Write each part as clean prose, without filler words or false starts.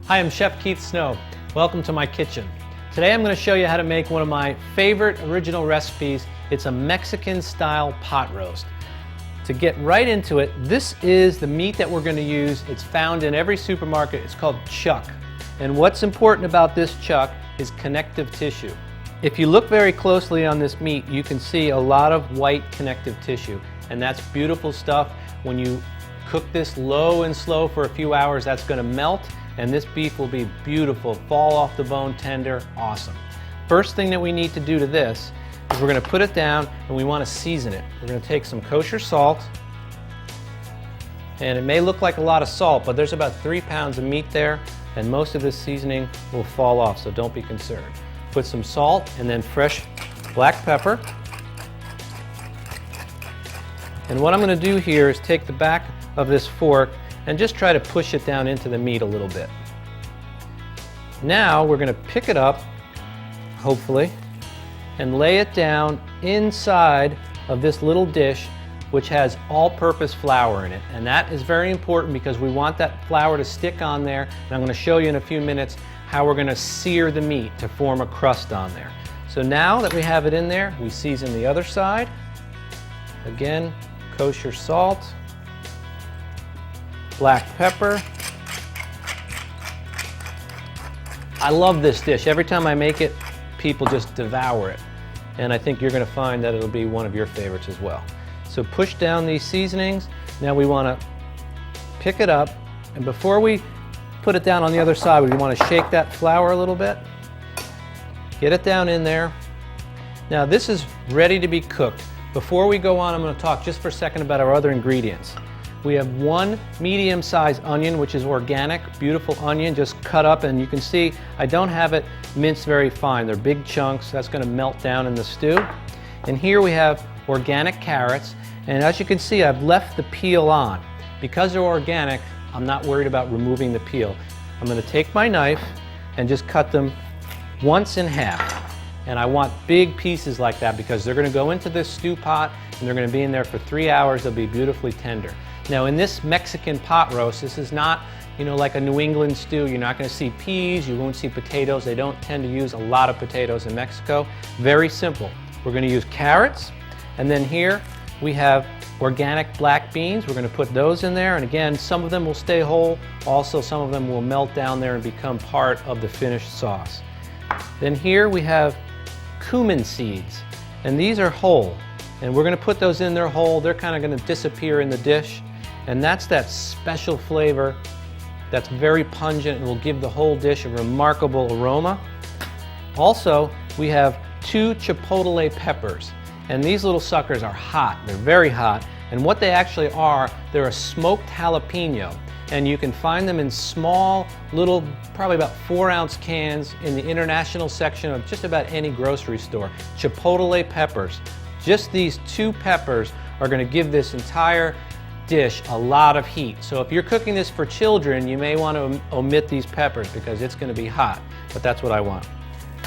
Hi, I'm Chef Keith Snow. Welcome to my kitchen. Today I'm going to show you how to make one of my favorite original recipes. It's a Mexican style pot roast. To get right into it, this is the meat that we're going to use. It's found in every supermarket. It's called chuck. And what's important about this chuck is connective tissue. If you look very closely on this meat, you can see a lot of white connective tissue. And that's beautiful stuff. When you cook this low and slow for a few hours, that's going to melt. And this beef will be beautiful, fall off the bone, tender, awesome. First thing that we need to do to this is we're going to put it down and we want to season it. We're going to take some kosher salt, and it may look like a lot of salt, but there's about 3 pounds of meat there, and most of this seasoning will fall off, so don't be concerned. Put some salt and then fresh black pepper. And what I'm going to do here is take the back of this fork and just try to push it down into the meat a little bit. Now we're going to pick it up, hopefully, and lay it down inside of this little dish which has all-purpose flour in it. And that is very important because we want that flour to stick on there, and I'm going to show you in a few minutes how we're going to sear the meat to form a crust on there. So now that we have it in there, we season the other side. Again, kosher salt, black pepper. I love this dish. Every time I make it, people just devour it. And I think you're going to find that it'll be one of your favorites as well. So push down these seasonings. Now we want to pick it up. And before we put it down on the other side, we want to shake that flour a little bit. Get it down in there. Now this is ready to be cooked. Before we go on, I'm going to talk just for a second about our other ingredients. We have 1 medium-sized onion, which is organic, beautiful onion, just cut up, and you can see I don't have it minced very fine. They're big chunks. That's going to melt down in the stew. And here we have organic carrots, and as you can see, I've left the peel on. Because they're organic, I'm not worried about removing the peel. I'm going to take my knife and just cut them once in half. And I want big pieces like that because they're going to go into this stew pot and they're going to be in there for 3 hours. They'll be beautifully tender. Now in this Mexican pot roast, this is not, like a New England stew. You're not going to see peas, you won't see potatoes. They don't tend to use a lot of potatoes in Mexico. Very simple. We're going to use carrots, and then here we have organic black beans. We're going to put those in there, and again, some of them will stay whole. Also, some of them will melt down there and become part of the finished sauce. Then here we have cumin seeds, and these are whole. And we're going to put those in there whole. They're kind of going to disappear in the dish. And that's that special flavor that's very pungent and will give the whole dish a remarkable aroma. Also, we have 2 chipotle peppers. And these little suckers are hot. They're very hot. And what they actually are, they're a smoked jalapeno. And you can find them in small, little, probably about 4-ounce cans in the international section of just about any grocery store. Chipotle peppers. Just these 2 peppers are going to give this entire dish a lot of heat. So if you're cooking this for children, you may want to omit these peppers because it's going to be hot, but that's what I want.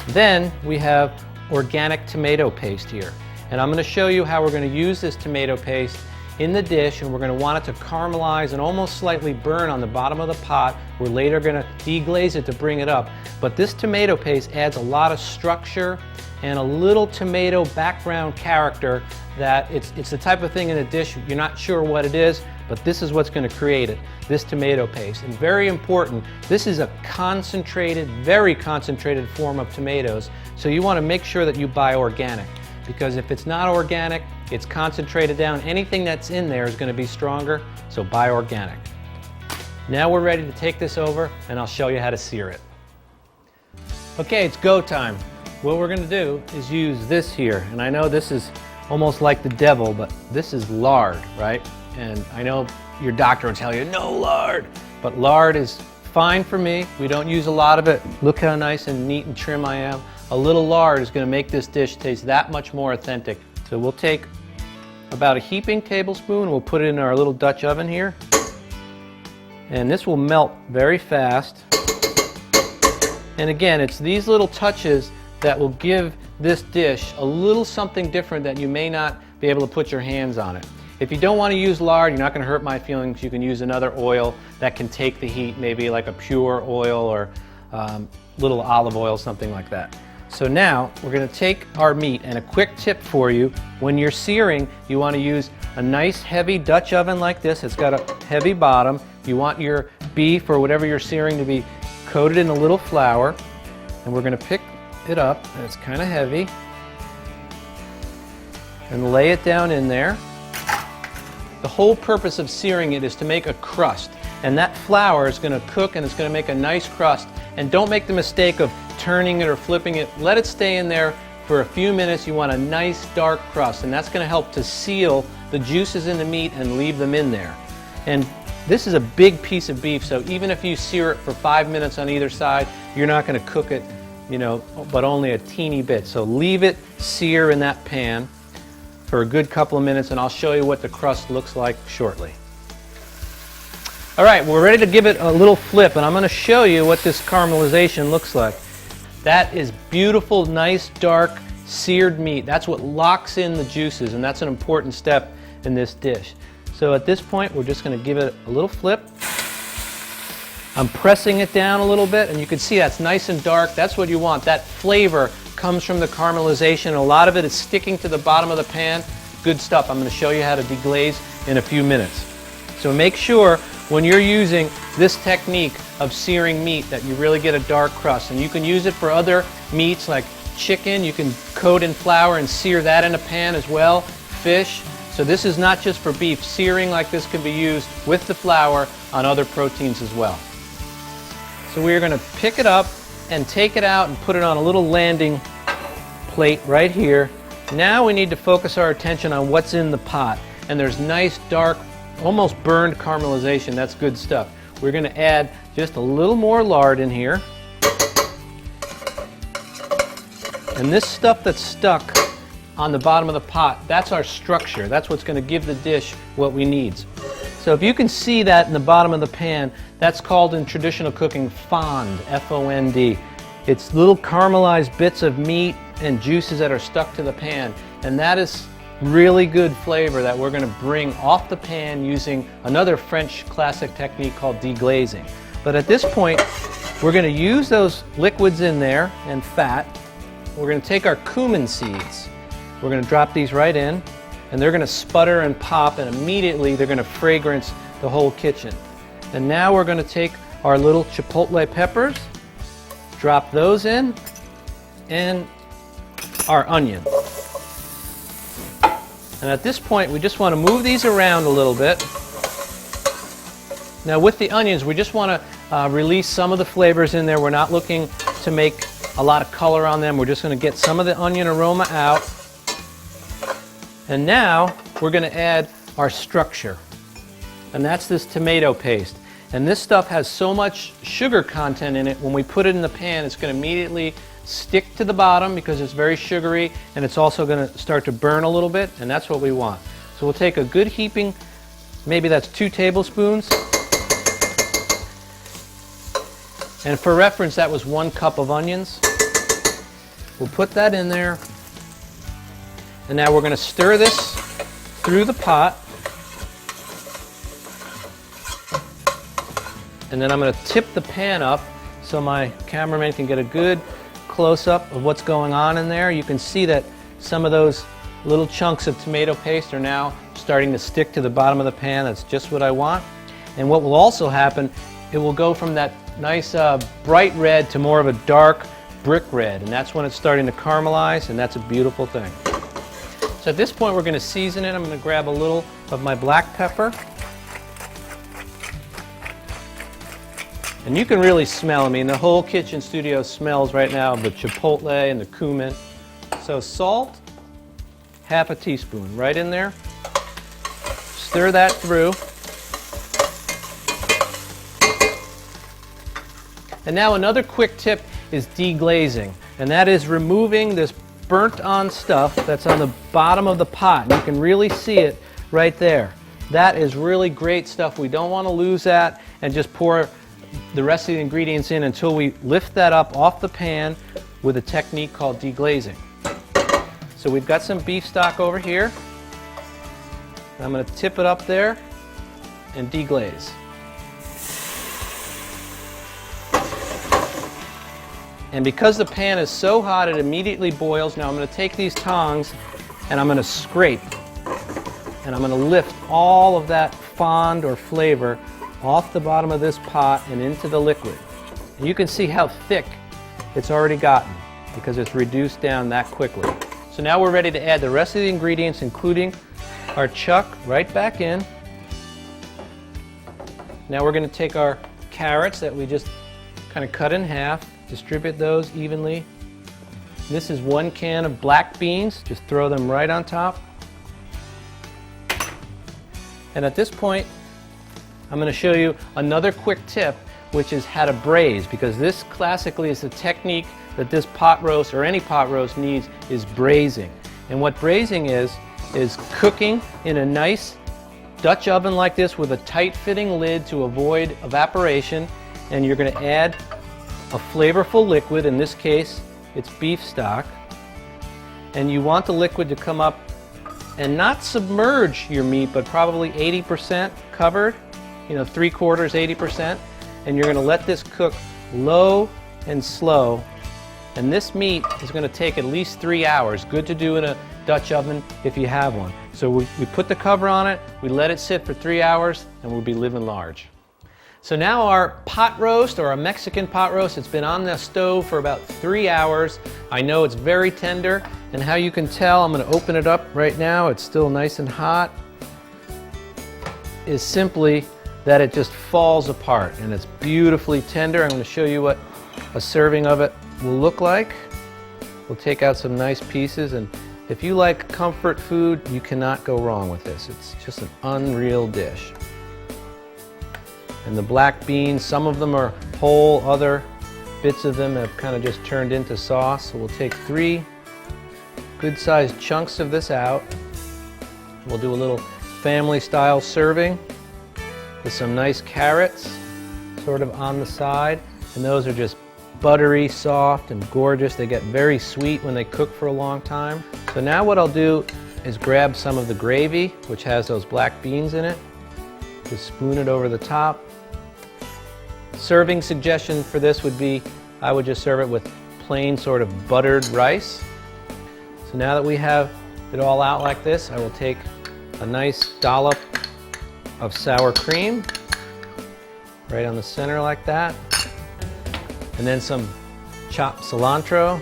Then we have organic tomato paste here. And I'm going to show you how we're going to use this tomato paste in the dish, and we're going to want it to caramelize and almost slightly burn on the bottom of the pot. We're later going to deglaze it to bring it up. But this tomato paste adds a lot of structure and a little tomato background character that it's the type of thing in a dish you're not sure what it is, but this is what's going to create it, this tomato paste. And very important, this is a concentrated, very concentrated form of tomatoes, so you want to make sure that you buy organic, because if it's not organic, it's concentrated down. Anything that's in there is going to be stronger, so buy organic. Now we're ready to take this over, and I'll show you how to sear it. Okay, it's go time. What we're going to do is use this here, and I know this is almost like the devil, but this is lard, right? And I know your doctor will tell you, no lard, but lard is fine for me. We don't use a lot of it. Look how nice and neat and trim I am. A little lard is going to make this dish taste that much more authentic. So we'll take about a heaping tablespoon, we'll put it in our little Dutch oven here, and this will melt very fast. And again, it's these little touches that will give this dish a little something different that you may not be able to put your hands on it. If you don't want to use lard, you're not going to hurt my feelings, you can use another oil that can take the heat, maybe like a pure oil or little olive oil, something like that. So now we're going to take our meat, and a quick tip for you, when you're searing, you want to use a nice heavy Dutch oven like this. It's got a heavy bottom. You want your beef or whatever you're searing to be coated in a little flour, and we're going to pick it up, and it's kind of heavy, and lay it down in there. The whole purpose of searing it is to make a crust, and that flour is going to cook and it's going to make a nice crust. And don't make the mistake of turning it or flipping it. Let it stay in there for a few minutes. You want a nice dark crust, and that's going to help to seal the juices in the meat and leave them in there. And this is a big piece of beef, so even if you sear it for 5 minutes on either side, you're not going to cook it, but only a teeny bit. So leave it sear in that pan for a good couple of minutes, and I'll show you what the crust looks like shortly. All right, we're ready to give it a little flip, and I'm going to show you what this caramelization looks like. That is beautiful, nice, dark, seared meat. That's what locks in the juices, and that's an important step in this dish. So at this point, we're just going to give it a little flip. I'm pressing it down a little bit, and you can see that's nice and dark. That's what you want. That flavor comes from the caramelization. A lot of it is sticking to the bottom of the pan. Good stuff. I'm going to show you how to deglaze in a few minutes. So make sure when you're using this technique of searing meat that you really get a dark crust. And you can use it for other meats like chicken. You can coat in flour and sear that in a pan as well. Fish. So this is not just for beef. Searing like this can be used with the flour on other proteins as well. So we're going to pick it up and take it out and put it on a little landing plate right here. Now we need to focus our attention on what's in the pot. And there's nice, dark, almost burned caramelization. That's good stuff. We're going to add just a little more lard in here. And this stuff that's stuck on the bottom of the pot, that's our structure. That's what's going to give the dish what we need. So if you can see that in the bottom of the pan, that's called in traditional cooking fond, F-O-N-D. It's little caramelized bits of meat and juices that are stuck to the pan. And that is really good flavor that we're going to bring off the pan using another French classic technique called deglazing. But at this point, we're going to use those liquids in there and fat. We're going to take our cumin seeds. We're going to drop these right in, and they're going to sputter and pop, and immediately they're going to fragrance the whole kitchen. And now we're going to take our little chipotle peppers, drop those in, and our onion. And at this point, we just want to move these around a little bit. Now with the onions, we just want to release some of the flavors in there. We're not looking to make a lot of color on them. We're just going to get some of the onion aroma out. And now we're going to add our structure. And that's this tomato paste. And this stuff has so much sugar content in it, when we put it in the pan, it's going to immediately stick to the bottom because it's very sugary, and it's also going to start to burn a little bit, and that's what we want. So we'll take a good heaping, maybe that's 2 tablespoons. And for reference, that was 1 cup of onions. We'll put that in there. And now we're going to stir this through the pot. And then I'm going to tip the pan up so my cameraman can get a good close-up of what's going on in there. You can see that some of those little chunks of tomato paste are now starting to stick to the bottom of the pan. That's just what I want. And what will also happen, it will go from that nice bright red to more of a dark brick red, and that's when it's starting to caramelize, and that's a beautiful thing. So at this point we're going to season it. I'm going to grab a little of my black pepper. And you can really smell, I mean, the whole kitchen studio smells right now of the chipotle and the cumin. So salt, half a teaspoon, right in there. Stir that through. And now another quick tip is deglazing, and that is removing this burnt on stuff that's on the bottom of the pot. And you can really see it right there. That is really great stuff. We don't want to lose that, and just pour the rest of the ingredients in until we lift that up off the pan with a technique called deglazing. So we've got some beef stock over here. And I'm going to tip it up there and deglaze. And because the pan is so hot, it immediately boils. Now I'm going to take these tongs and I'm going to scrape. And I'm going to lift all of that fond or flavor off the bottom of this pot and into the liquid. And you can see how thick it's already gotten because it's reduced down that quickly. So now we're ready to add the rest of the ingredients, including our chuck, right back in. Now we're going to take our carrots that we just kind of cut in half, distribute those evenly. This is 1 can of black beans. Just throw them right on top. And at this point, I'm going to show you another quick tip, which is how to braise, because this classically is the technique that this pot roast or any pot roast needs, is braising. And what braising is cooking in a nice Dutch oven like this with a tight fitting lid to avoid evaporation, and you're going to add a flavorful liquid. In this case, it's beef stock, and you want the liquid to come up and not submerge your meat, but probably 80% covered, 3/4, 80%, and you're going to let this cook low and slow. And this meat is going to take at least 3 hours. Good to do in a Dutch oven if you have one. So we put the cover on it, we let it sit for 3 hours, and we'll be living large. So now our pot roast, or our Mexican pot roast, it's been on the stove for about 3 hours. I know it's very tender, and how you can tell, I'm going to open it up right now, it's still nice and hot, is simply that it just falls apart and it's beautifully tender. I'm going to show you what a serving of it will look like. We'll take out some nice pieces, and if you like comfort food, you cannot go wrong with this. It's just an unreal dish. And the black beans, some of them are whole, other bits of them have kind of just turned into sauce. So we'll take 3 good-sized chunks of this out. We'll do a little family-style serving with some nice carrots sort of on the side. And those are just buttery, soft, and gorgeous. They get very sweet when they cook for a long time. So now what I'll do is grab some of the gravy, which has those black beans in it. Just spoon it over the top. Serving suggestion for this would be, I would just serve it with plain sort of buttered rice. So now that we have it all out like this, I will take a nice dollop of sour cream right on the center like that, and then some chopped cilantro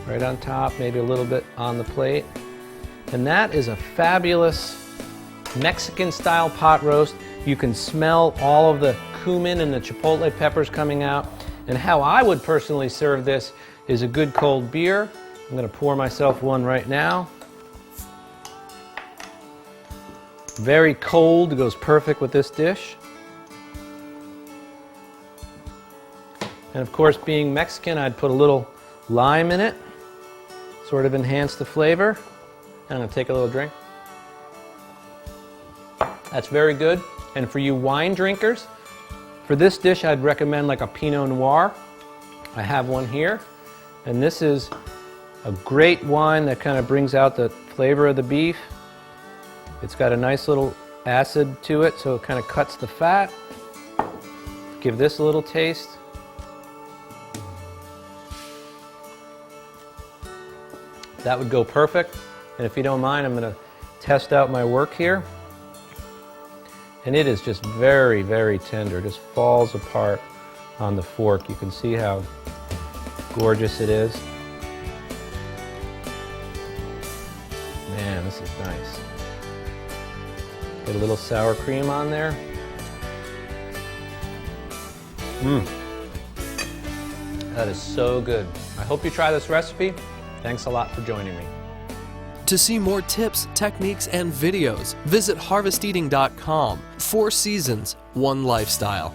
right on top, maybe a little bit on the plate. And that is a fabulous Mexican style pot roast. You can smell all of the cumin and the chipotle peppers coming out. And how I would personally serve this is a good cold beer. I'm going to pour myself one right now. Very cold, goes perfect with this dish. And of course, being Mexican, I'd put a little lime in it, sort of enhance the flavor. I'm going to take a little drink. That's very good. And for you wine drinkers, for this dish I'd recommend like a Pinot Noir. I have one here. And this is a great wine that kind of brings out the flavor of the beef. It's got a nice little acid to it, so it kind of cuts the fat. Give this a little taste. That would go perfect. And if you don't mind, I'm going to test out my work here. And it is just very, very tender. Just falls apart on the fork. You can see how gorgeous it is. Man, this is nice. Get a little sour cream on there. That is so good. I hope you try this recipe. Thanks a lot for joining me. To see more tips, techniques, and videos, visit harvesteating.com. 4 seasons, 1 lifestyle.